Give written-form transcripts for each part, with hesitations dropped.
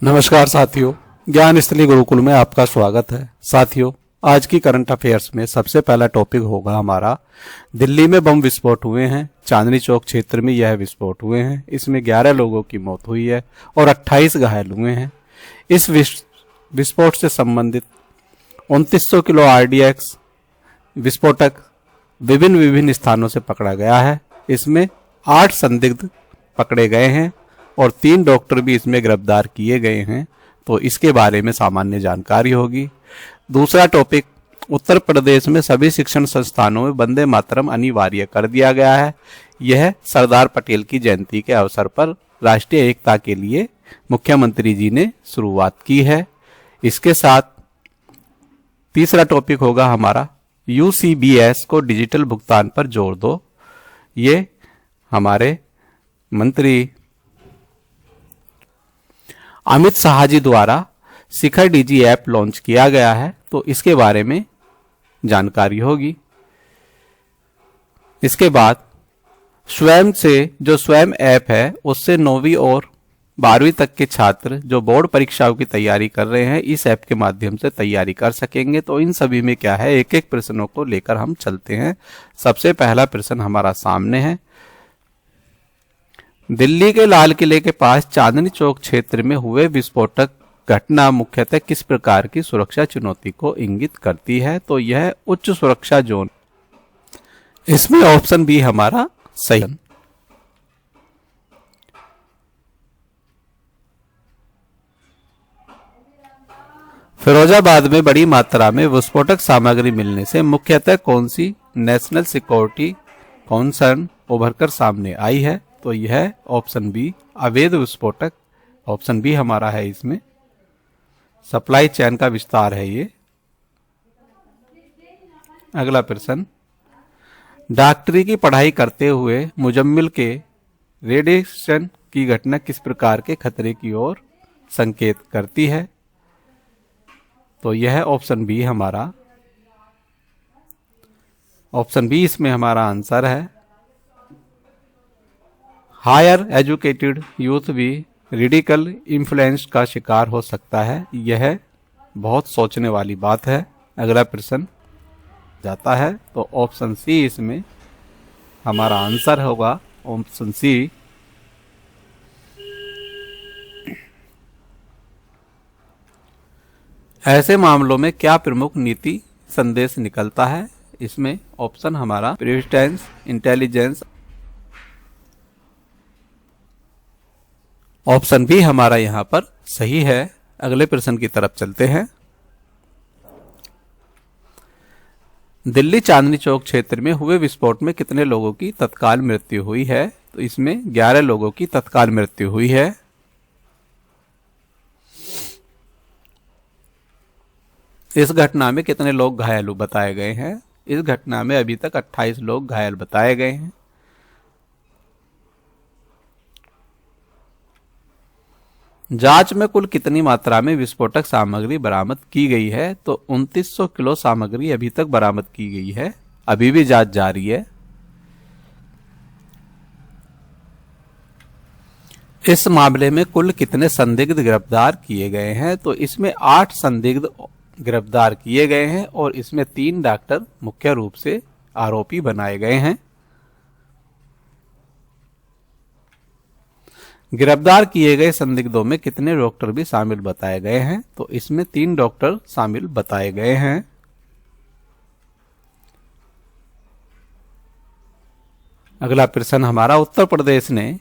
नमस्कार साथियों, ज्ञान स्थली गुरुकुल में आपका स्वागत है। साथियों, आज की करंट अफेयर्स में सबसे पहला टॉपिक होगा हमारा, दिल्ली में बम विस्फोट हुए हैं। चांदनी चौक क्षेत्र में यह विस्फोट हुए हैं। इसमें 11 लोगों की मौत हुई है और 28 घायल हुए हैं। इस विस्फोट से संबंधित 2900 किलो आरडीएक्स विस्फोटक विभिन्न स्थानों से पकड़ा गया है। इसमें 8 संदिग्ध पकड़े गए हैं और 3 डॉक्टर भी इसमें गिरफ्तार किए गए हैं। तो इसके बारे में सामान्य जानकारी होगी। दूसरा टॉपिक, उत्तर प्रदेश में सभी शिक्षण संस्थानों में वंदे मातरम अनिवार्य कर दिया गया है। यह सरदार पटेल की जयंती के अवसर पर राष्ट्रीय एकता के लिए मुख्यमंत्री जी ने शुरुआत की है। इसके साथ तीसरा टॉपिक होगा हमारा, यूसीबीएस को डिजिटल भुगतान पर जोर दो। ये हमारे मंत्री अमित शाह जी द्वारा शिखर डीजी ऐप लॉन्च किया गया है। तो इसके बारे में जानकारी होगी। इसके बाद स्वयं से जो स्वयं ऐप है, उससे 9वीं और 12वीं तक के छात्र जो बोर्ड परीक्षाओं की तैयारी कर रहे हैं, इस ऐप के माध्यम से तैयारी कर सकेंगे। तो इन सभी में क्या है, एक एक प्रश्नों को लेकर हम चलते हैं। सबसे पहला प्रश्न हमारा सामने है, दिल्ली के लाल किले के पास चांदनी चौक क्षेत्र में हुए विस्फोटक घटना मुख्यतः किस प्रकार की सुरक्षा चुनौती को इंगित करती है? तो यह उच्च सुरक्षा जोन। इसमें ऑप्शन बी हमारा सही। फिरोजाबाद में बड़ी मात्रा में विस्फोटक सामग्री मिलने से मुख्यतः कौन सी नेशनल सिक्योरिटी कंसर्न उभरकर सामने आई है? तो यह ऑप्शन बी अवैध विस्फोटक, ऑप्शन बी हमारा है। इसमें सप्लाई चेन का विस्तार है ये। अगला प्रश्न, डॉक्टरी की पढ़ाई करते हुए मुजम्मिल के रेडिएशन की घटना किस प्रकार के खतरे की ओर संकेत करती है? तो यह ऑप्शन बी हमारा, ऑप्शन बी इसमें हमारा आंसर है। हायर एजुकेटेड यूथ भी रेडिकल इन्फ्लुएंस का शिकार हो सकता है। यह बहुत सोचने वाली बात है। अगला प्रश्न जाता है, तो ऑप्शन सी इसमें हमारा आंसर होगा, ऑप्शन सी। ऐसे मामलों में क्या प्रमुख नीति संदेश निकलता है? इसमें ऑप्शन हमारा प्रिविलेंस इंटेलिजेंस, ऑप्शन बी हमारा यहां पर सही है। अगले प्रश्न की तरफ चलते हैं। दिल्ली चांदनी चौक क्षेत्र में हुए विस्फोट में कितने लोगों की तत्काल मृत्यु हुई है? तो इसमें 11 लोगों की तत्काल मृत्यु हुई है। इस घटना में कितने लोग घायल बताए गए हैं? इस घटना में अभी तक 28 लोग घायल बताए गए हैं। जांच में कुल कितनी मात्रा में विस्फोटक सामग्री बरामद की गई है? तो 2900 किलो सामग्री अभी तक बरामद की गई है। अभी भी जांच जारी है। इस मामले में कुल कितने संदिग्ध गिरफ्तार किए गए हैं? तो इसमें 8 संदिग्ध गिरफ्तार किए गए हैं और इसमें 3 डॉक्टर मुख्य रूप से आरोपी बनाए गए हैं। गिरफ्तार किए गए संदिग्धों में कितने डॉक्टर भी शामिल बताए गए हैं? तो इसमें 3 डॉक्टर शामिल बताए गए हैं। अगला प्रश्न हमारा, उत्तर प्रदेश ने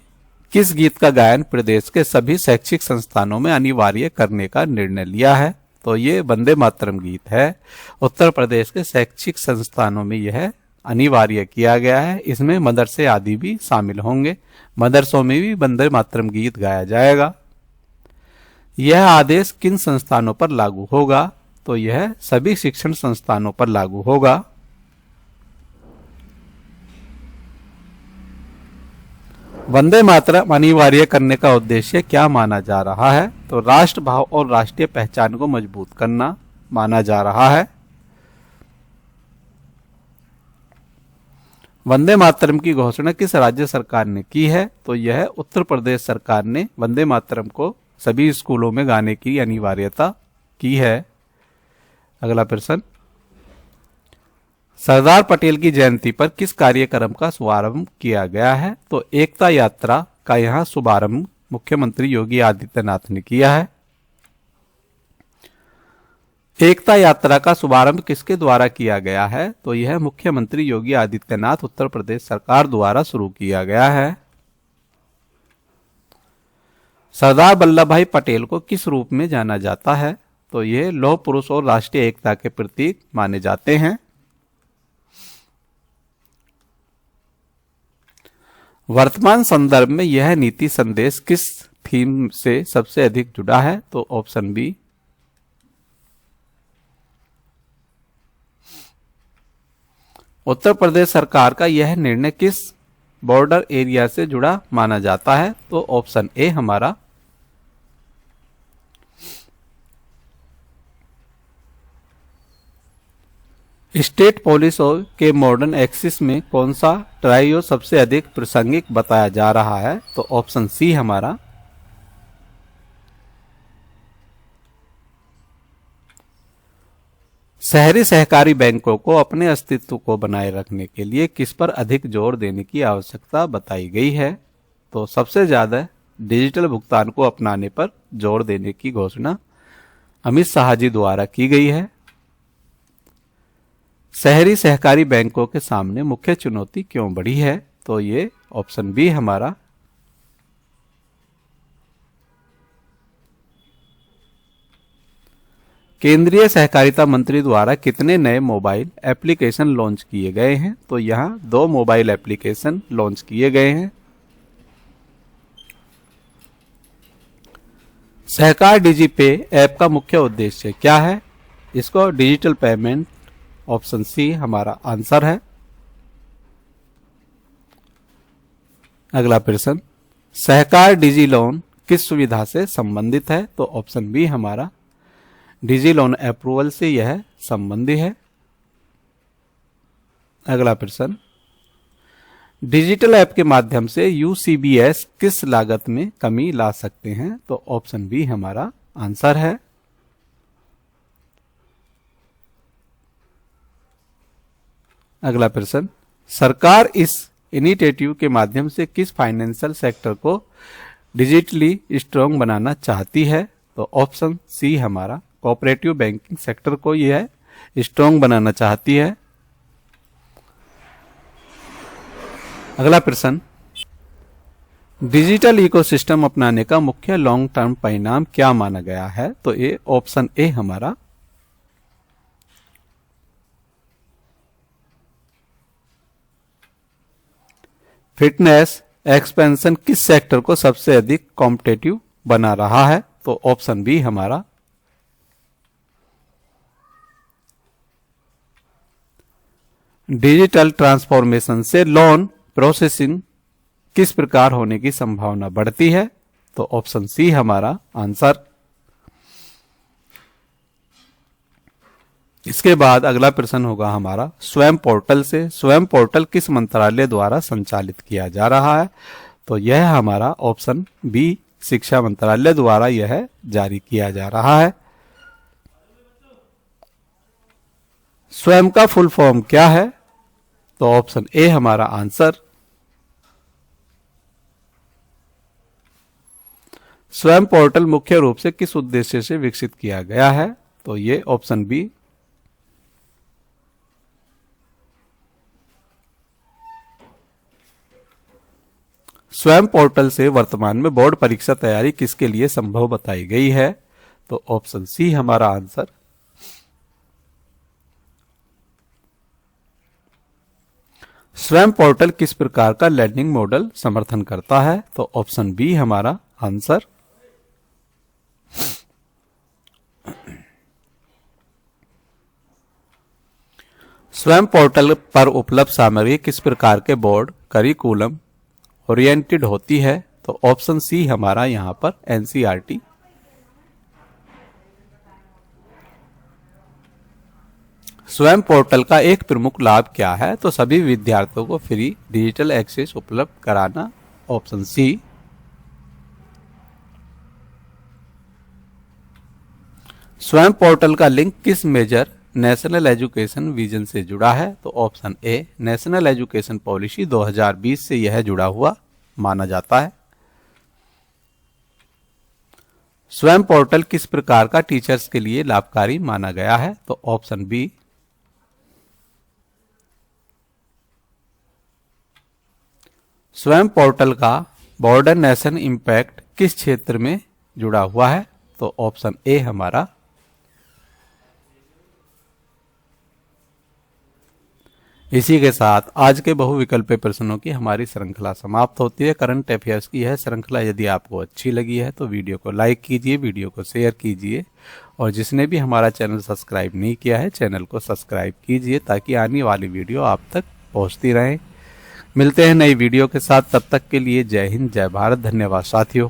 किस गीत का गायन प्रदेश के सभी शैक्षिक संस्थानों में अनिवार्य करने का निर्णय लिया है? तो ये वंदे मातरम गीत है। उत्तर प्रदेश के शैक्षिक संस्थानों में यह अनिवार्य किया गया है। इसमें मदरसे आदि भी शामिल होंगे। मदरसों में भी वंदे मातरम गीत गाया जाएगा। यह आदेश किन संस्थानों पर लागू होगा? तो यह सभी शिक्षण संस्थानों पर लागू होगा। वंदे मातरम अनिवार्य करने का उद्देश्य क्या माना जा रहा है? तो राष्ट्र भाव और राष्ट्रीय पहचान को मजबूत करना माना जा रहा है। वंदे मातरम की घोषणा किस राज्य सरकार ने की है? तो यह उत्तर प्रदेश सरकार ने वंदे मातरम को सभी स्कूलों में गाने की अनिवार्यता की है? अगला प्रश्न, सरदार पटेल की जयंती पर किस कार्यक्रम का शुभारंभ किया गया है? तो एकता यात्रा का यहां शुभारंभ मुख्यमंत्री योगी आदित्यनाथ ने किया है। एकता यात्रा का शुभारंभ किसके द्वारा किया गया है? तो यह मुख्यमंत्री योगी आदित्यनाथ उत्तर प्रदेश सरकार द्वारा शुरू किया गया है। सरदार वल्लभ भाई पटेल को किस रूप में जाना जाता है? तो ये लौह पुरुष और राष्ट्रीय एकता के प्रतीक माने जाते हैं। वर्तमान संदर्भ में यह नीति संदेश किस थीम से सबसे अधिक जुड़ा है? तो ऑप्शन बी। उत्तर प्रदेश सरकार का यह निर्णय किस बॉर्डर एरिया से जुड़ा माना जाता है? तो ऑप्शन ए हमारा। स्टेट पुलिस के मॉडर्न एक्सिस में कौन सा ट्राइयो सबसे अधिक प्रासंगिक बताया जा रहा है? तो ऑप्शन सी हमारा। शहरी सहकारी बैंकों को अपने अस्तित्व को बनाए रखने के लिए किस पर अधिक जोर देने की आवश्यकता बताई गई है? तो सबसे ज्यादा डिजिटल भुगतान को अपनाने पर जोर देने की घोषणा अमित शाह जी द्वारा की गई है। शहरी सहकारी बैंकों के सामने मुख्य चुनौती क्यों बढ़ी है? तो ये ऑप्शन बी हमारा। केंद्रीय सहकारिता मंत्री द्वारा कितने नए मोबाइल एप्लीकेशन लॉन्च किए गए हैं? तो यहां 2 मोबाइल एप्लीकेशन लॉन्च किए गए हैं। सहकार डिजिपे ऐप का मुख्य उद्देश्य क्या है? इसको डिजिटल पेमेंट, ऑप्शन सी हमारा आंसर है। अगला प्रश्न, सहकार डिजी लोन किस सुविधा से संबंधित है? तो ऑप्शन बी हमारा। डिजी लोन अप्रूवल से यह संबंधी है। अगला प्रश्न, डिजिटल ऐप के माध्यम से यूसीबीएस किस लागत में कमी ला सकते हैं? तो ऑप्शन बी हमारा आंसर है। अगला प्रश्न, सरकार इस इनिशिएटिव के माध्यम से किस फाइनेंशियल सेक्टर को डिजिटली स्ट्रांग बनाना चाहती है? तो ऑप्शन सी हमारा कोऑपरेटिव बैंकिंग सेक्टर को यह स्ट्रांग बनाना चाहती है। अगला प्रश्न, डिजिटल इकोसिस्टम अपनाने का मुख्य लॉन्ग टर्म परिणाम क्या माना गया है? तो ये ऑप्शन ए हमारा। फिटनेस एक्सपेंशन किस सेक्टर को सबसे अधिक कॉम्पिटिटिव बना रहा है? तो ऑप्शन बी हमारा। डिजिटल ट्रांसफॉर्मेशन से लोन प्रोसेसिंग किस प्रकार होने की संभावना बढ़ती है? तो ऑप्शन सी हमारा आंसर। इसके बाद अगला प्रश्न होगा हमारा स्वयं पोर्टल से। स्वयं पोर्टल किस मंत्रालय द्वारा संचालित किया जा रहा है? तो यह हमारा ऑप्शन बी शिक्षा मंत्रालय द्वारा यह जारी किया जा रहा है। स्वयं का फुल फॉर्म क्या है? तो ऑप्शन ए हमारा आंसर। स्वयं पोर्टल मुख्य रूप से किस उद्देश्य से विकसित किया गया है? तो ये ऑप्शन बी। स्वयं पोर्टल से वर्तमान में बोर्ड परीक्षा तैयारी किसके लिए संभव बताई गई है? तो ऑप्शन सी हमारा आंसर। स्वयं पोर्टल किस प्रकार का लर्निंग मॉडल समर्थन करता है? तो ऑप्शन बी हमारा आंसर। स्वयं पोर्टल पर उपलब्ध सामग्री किस प्रकार के बोर्ड करिकुलम ओरिएंटेड होती है? तो ऑप्शन सी हमारा यहां पर एनसीईआरटी। स्वयं पोर्टल का एक प्रमुख लाभ क्या है? तो सभी विद्यार्थियों को फ्री डिजिटल एक्सेस उपलब्ध कराना, ऑप्शन सी। स्वयं पोर्टल का लिंक किस मेजर नेशनल एजुकेशन विजन से जुड़ा है? तो option A, national education policy 2020 से यह जुड़ा हुआ माना जाता है। स्वयं पोर्टल किस प्रकार का टीचर्स के लिए लाभकारी माना गया है? तो ऑप्शन बी, स्वयं पोर्टल का बॉर्डर नेशन इम्पैक्ट किस क्षेत्र में जुड़ा हुआ है? तो ऑप्शन ए हमारा। इसी के साथ आज के बहुविकल्पीय प्रश्नों की हमारी श्रृंखला समाप्त होती है। करंट अफेयर्स की यह श्रृंखला यदि आपको अच्छी लगी है तो वीडियो को लाइक कीजिए, वीडियो को शेयर कीजिए और जिसने भी हमारा चैनल सब्सक्राइब नहीं किया है चैनल को सब्सक्राइब कीजिए ताकि आने वाली वीडियो आप तक पहुंचती रहे। मिलते हैं नई वीडियो के साथ, तब तक के लिए जय हिंद, जय भारत, धन्यवाद साथियों।